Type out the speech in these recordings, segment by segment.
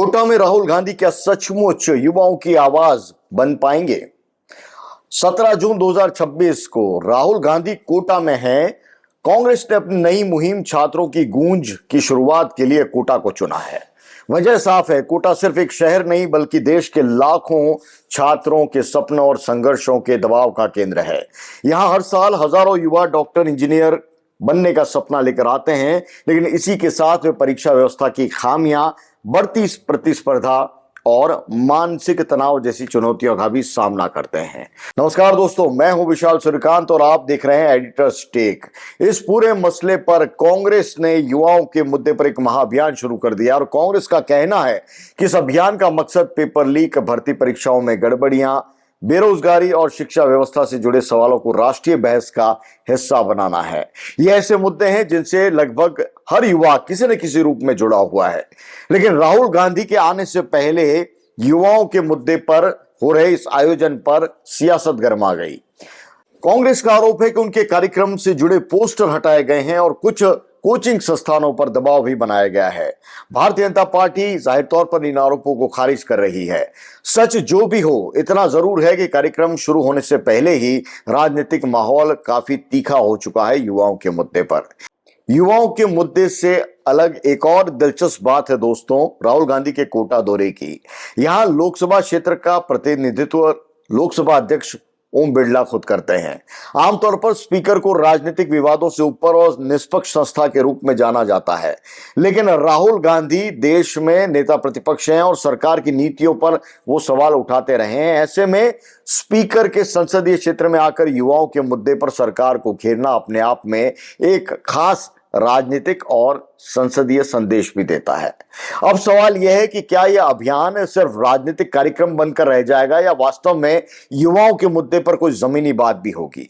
कोटा में राहुल गांधी क्या सचमुच युवाओं की आवाज बन पाएंगे? 17 जून 2026 को राहुल गांधी कोटा में हैं। कांग्रेस ने अपनी नई मुहिम छात्रों की गूंज की शुरुआत के लिए कोटा को चुना है। वजह साफ है, कोटा सिर्फ एक शहर नहीं बल्कि देश के लाखों छात्रों के सपनों और संघर्षों के दबाव का केंद्र है। यहां हर साल हजारों युवा डॉक्टर, इंजीनियर बनने का सपना लेकर आते हैं, लेकिन इसी के साथ वे परीक्षा व्यवस्था की खामियां, बढ़ती प्रतिस्पर्धा और मानसिक तनाव जैसी चुनौतियों का भी सामना करते हैं। नमस्कार दोस्तों, मैं हूं विशाल सूर्यकांत और आप देख रहे हैं एडिटर्स टेक। इस पूरे मसले पर कांग्रेस ने युवाओं के मुद्दे पर एक महाअभियान शुरू कर दिया और कांग्रेस का कहना है कि इस अभियान का मकसद पेपर लीक, भर्ती परीक्षाओं में गड़बड़ियां, बेरोजगारी और शिक्षा व्यवस्था से जुड़े सवालों को राष्ट्रीय बहस का हिस्सा बनाना है। ये ऐसे मुद्दे हैं जिनसे लगभग हर युवा किसी न किसी रूप में जुड़ा हुआ है, लेकिन राहुल गांधी के आने से पहले युवाओं के मुद्दे पर हो रहे इस आयोजन पर सियासत गर्मा गई। कांग्रेस का आरोप है कि उनके कार्यक्रम से जुड़े पोस्टर हटाए गए हैं और कुछ कोचिंग संस्थानों पर दबाव भी बनाया गया है। भारतीय जनता पार्टी जाहिर तौर पर इन आरोपों को खारिज कर रही है। सच जो भी हो, इतना जरूर है कि कार्यक्रम शुरू होने से पहले ही राजनीतिक माहौल काफी तीखा हो चुका है युवाओं के मुद्दे पर। युवाओं के मुद्दे से अलग एक और दिलचस्प बात है दोस्तों, राहुल गांधी के कोटा दौरे की। यहां लोकसभा क्षेत्र का प्रतिनिधित्व लोकसभा अध्यक्ष ओम बिरला खुद करते हैं। आमतौर पर स्पीकर को राजनीतिक विवादों से ऊपर और निष्पक्ष संस्था के रूप में जाना जाता है, लेकिन राहुल गांधी देश में नेता प्रतिपक्ष हैं और सरकार की नीतियों पर वो सवाल उठाते रहे हैं। ऐसे में स्पीकर के संसदीय क्षेत्र में आकर युवाओं के मुद्दे पर सरकार को घेरना अपने आप में एक खास राजनीतिक और संसदीय संदेश भी देता है। अब सवाल यह है कि क्या यह अभियान सिर्फ राजनीतिक कार्यक्रम बनकर रह जाएगा या वास्तव में युवाओं के मुद्दे पर कोई जमीनी बात भी होगी,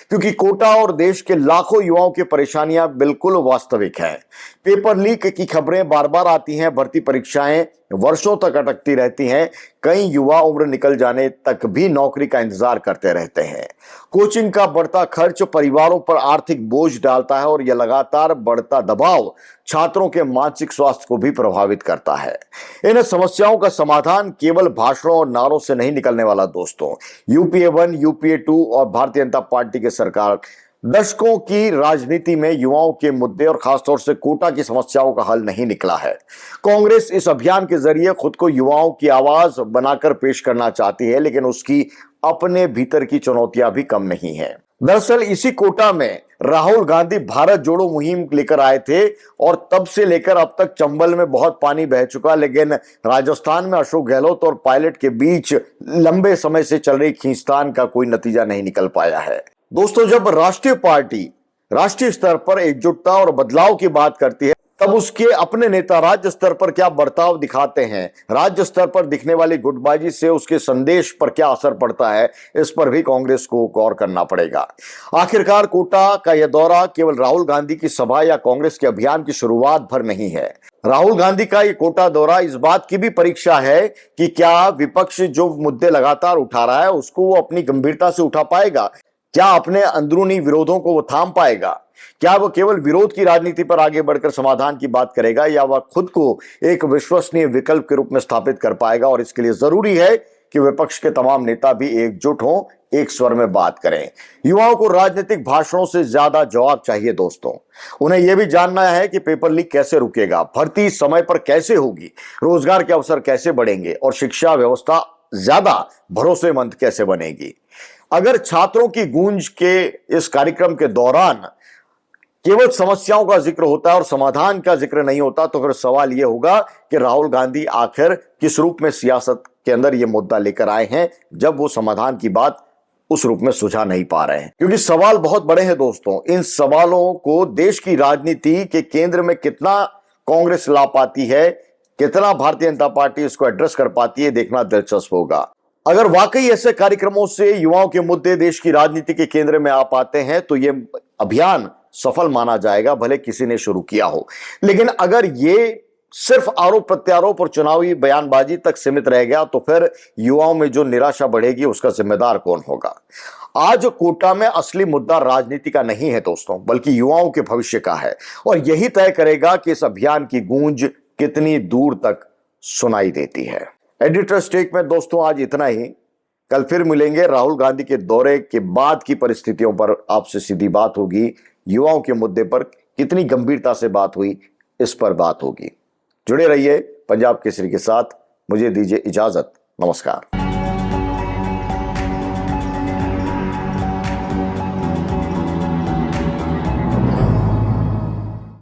क्योंकि कोटा और देश के लाखों युवाओं की परेशानियां बिल्कुल वास्तविक हैं। पेपर लीक की खबरें बार बार आती हैं, भर्ती परीक्षाएं वर्षों तक अटकती रहती हैं, कई युवा उम्र निकल जाने तक भी नौकरी का इंतजार करते रहते हैं। कोचिंग का बढ़ता खर्च परिवारों पर आर्थिक बोझ डालता है और यह लगातार बढ़ता दबाव छात्रों के मानसिक स्वास्थ्य को भी प्रभावित करता है। इन समस्याओं का समाधान केवल भाषणों और नारों से नहीं निकलने वाला दोस्तों। यूपीए 1, यूपीए 2 और भारतीय जनता पार्टी की सरकार दशकों की राजनीति में युवाओं के मुद्दे और खासतौर से कोटा की समस्याओं का हल नहीं निकला है। कांग्रेस इस अभियान के जरिए खुद को युवाओं की आवाज बनाकर पेश करना चाहती है, लेकिन उसकी अपने भीतर की चुनौतियां भी कम नहीं है। दरअसल इसी कोटा में राहुल गांधी भारत जोड़ो मुहिम लेकर आए थे और तब से लेकर अब तक चंबल में बहुत पानी बह चुका, लेकिन राजस्थान में अशोक गहलोत और पायलट के बीच लंबे समय से चल रही खींचतान का कोई नतीजा नहीं निकल पाया है। दोस्तों, जब राष्ट्रीय पार्टी राष्ट्रीय स्तर पर एकजुटता और बदलाव की बात करती है, तब उसके अपने नेता राज्य स्तर पर क्या बर्ताव दिखाते हैं, राज्य स्तर पर दिखने वाली गुटबाजी से उसके संदेश पर क्या असर पड़ता है, इस पर भी कांग्रेस को गौर करना पड़ेगा। आखिरकार कोटा का यह दौरा केवल राहुल गांधी की सभा या कांग्रेस के अभियान की शुरुआत भर नहीं है। राहुल गांधी का ये कोटा दौरा इस बात की भी परीक्षा है कि क्या विपक्ष जो मुद्दे लगातार उठा रहा है उसको वो अपनी गंभीरता से उठा पाएगा, क्या अपने अंदरूनी विरोधों को वो थाम पाएगा, क्या वो केवल विरोध की राजनीति पर आगे बढ़कर समाधान की बात करेगा या वह खुद को एक विश्वसनीय विकल्प के रूप में स्थापित कर पाएगा। और इसके लिए जरूरी है कि विपक्ष के तमाम नेता भी एकजुट हों, एक स्वर में बात करें। युवाओं को राजनीतिक भाषणों से ज्यादा जवाब चाहिए दोस्तों। उन्हें यह भी जानना है कि पेपर लीक कैसे रुकेगा, भर्ती समय पर कैसे होगी, रोजगार के अवसर कैसे बढ़ेंगे और शिक्षा व्यवस्था ज्यादा भरोसेमंद कैसे बनेगी। अगर छात्रों की गूंज के इस कार्यक्रम के दौरान केवल समस्याओं का जिक्र होता है और समाधान का जिक्र नहीं होता, तो फिर सवाल यह होगा कि राहुल गांधी आखिर किस रूप में सियासत के अंदर यह मुद्दा लेकर आए हैं, जब वो समाधान की बात उस रूप में सुझा नहीं पा रहे हैं। क्योंकि सवाल बहुत बड़े हैं दोस्तों। इन सवालों को देश की राजनीति के केंद्र में कितना कांग्रेस ला पाती है, कितना भारतीय जनता पार्टी इसको एड्रेस कर पाती है, देखना दिलचस्प होगा। अगर वाकई ऐसे कार्यक्रमों से युवाओं के मुद्दे देश की राजनीति के केंद्र में आ पाते हैं तो ये अभियान सफल माना जाएगा, भले किसी ने शुरू किया हो। लेकिन अगर ये सिर्फ आरोप प्रत्यारोप और चुनावी बयानबाजी तक सीमित रह गया तो फिर युवाओं में जो निराशा बढ़ेगी उसका जिम्मेदार कौन होगा। आज कोटा में असली मुद्दा राजनीति का नहीं है दोस्तों, बल्कि युवाओं के भविष्य का है और यही तय करेगा कि इस अभियान की गूंज कितनी दूर तक सुनाई देती है। एडिटर्स टेक में दोस्तों आज इतना ही। कल फिर मिलेंगे। राहुल गांधी के दौरे के बाद की परिस्थितियों पर आपसे सीधी बात होगी। युवाओं के मुद्दे पर कितनी गंभीरता से बात हुई, इस पर बात होगी। जुड़े रहिए पंजाब केसरी के साथ। मुझे दीजिए इजाजत। नमस्कार।